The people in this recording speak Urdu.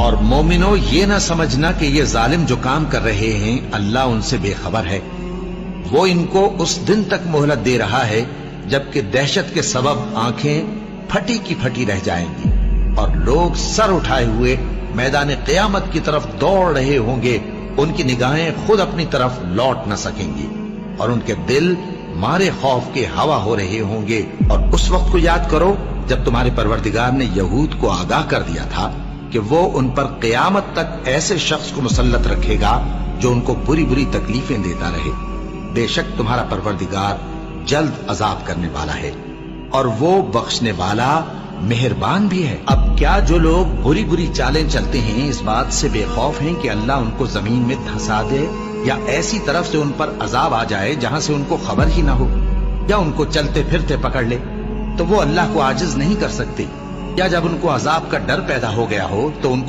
اور مومنو یہ نہ سمجھنا کہ یہ ظالم جو کام کر رہے ہیں اللہ ان سے بے خبر ہے، وہ ان کو اس دن تک مہلت دے رہا ہے جبکہ دہشت کے سبب آنکھیں پھٹی کی پھٹی رہ جائیں گی اور لوگ سر اٹھائے ہوئے میدان قیامت کی طرف دوڑ رہے ہوں گے، ان کی نگاہیں خود اپنی طرف لوٹ نہ سکیں گی اور ان کے دل مارے خوف کے ہوا ہو رہے ہوں گے۔ اور اس وقت کو یاد کرو جب تمہارے پروردگار نے یہود کو آگاہ کر دیا تھا کہ وہ ان پر قیامت تک ایسے شخص کو مسلط رکھے گا جو ان کو بری بری تکلیفیں دیتا رہے۔ بے شک تمہارا پروردگار جلد عذاب کرنے والا ہے اور وہ بخشنے والا مہربان بھی ہے۔ اب کیا جو لوگ بری بری چالیں چلتے ہیں اس بات سے بے خوف ہیں کہ اللہ ان کو زمین میں دھسا دے یا ایسی طرف سے ان پر عذاب آ جائے جہاں سے ان کو خبر ہی نہ ہو، یا ان کو چلتے پھرتے پکڑ لے تو وہ اللہ کو عاجز نہیں کر سکتے، یا جب ان کو عذاب کا ڈر پیدا ہو گیا ہو تو ان کو